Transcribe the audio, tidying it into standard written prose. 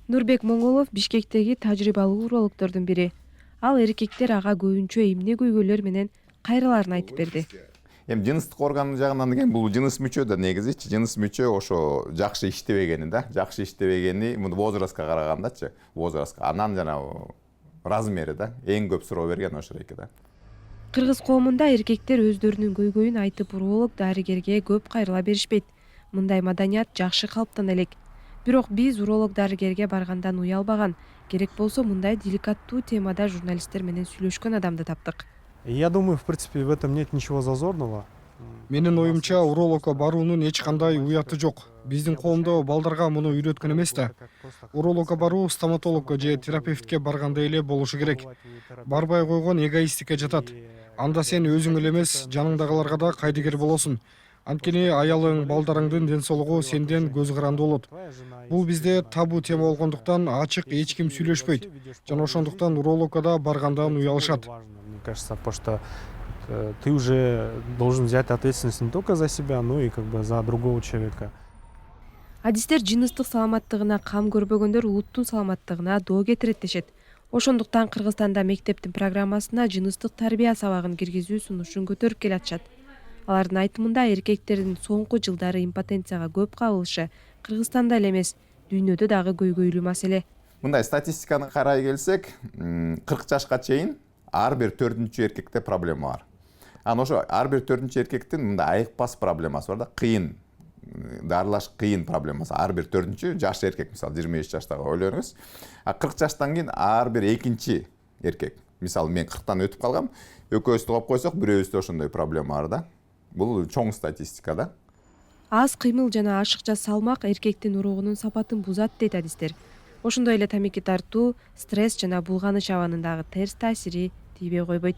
Нурбек Моңолов Бишкектеги тажрыйбалуу урологдордун бири. Ал эркектер ага көбүнчө эмне көйгөйлөр менен кайрылаарын айтып берди. Эми жыныстык орган жагынан деген бул жыныс мүчө да негизичи жыныс мүчө ошо жакшы иштебегени да, жакшы иштебегени муну возрастка карагандачы, возрастка анан жана размери да эң көп суроо берген ошол эки да. Кыргыз коомунда эркектер өздөрүнүн көйгөйүн айтып уролог дарыгерге көп кайрыла беришпейт. Мындай маданият жакшы калыптана элек. Бирок биз уролог дарыгерге баргандан уялбаган, керек болсо мындай деликаттуу темада журналисттер менен сүйлөшкөн адамды таптык. Я думаю, в принципе, в этом нет ничего зазорного. Менин оюмча урологко баруунун эч кандай уяты жок. Биздин коомдо балдарга муну үйрөткөн эмес да. Урологко баруу стоматологко же терапевтке баргандай эле болушу керек. Барбай койгон эгоисттикке жатат. Анда сен өзүң эле эмес, жаныңдагыларга да кайдыгер болосуң. Анткени аялың, балдарыңдын ден соолугу сенден көз каранды болот. Бул бизде табу тема болгондуктан ачык эч ким сүйлөшпөйт. Жана ошондуктан урологко да баргандан уялышат. Мне кажется, потому что ты уже должен взять ответственность не только за себя, но и как бы за другого человека. Адистер жыныстык саламаттыгына кам көрбөгөндөр улуттун саламаттыгына доо кетирет дешет. Ошондуктан Кыргызстанда мектептин программасына жыныстык тарбия сабагын киргизүү сунушун көтөрүп келатышат. Алардын айтымында эркектердин соңку жылдары импотенцияга көп кабылышы Кыргызстанда эле эмес, дүйнөдө дагы көйгөйлүү маселе. Мындай статистиканы карай келсек, 40 жашка чейин ар бир 4-чү эркекте проблема бар. Анан ошо ар бир 4-чү эркектин мындай айыкпас проблемасы бар да, кыйын, дарылаш кыйын проблемасы. Ар бир 4-чү жаш эркек, мисалы 25 жаштагы ойлоңуз. 40 жаштан кийин ар бир 2-чи эркек. Мисалы мен 40тан өтүп калгам, экөөбүздү коюп койсок, бирөөбүздө ошондой проблема бар да. Бул чоң статистика да. Аз кыймыл жана ашыкча салмак эркектин урогунун сапатын бузат дейт адистер. Ошондой эле тамеки тартуу, стресс жана булганыч абанындагы терс таасири тийбей койбойт.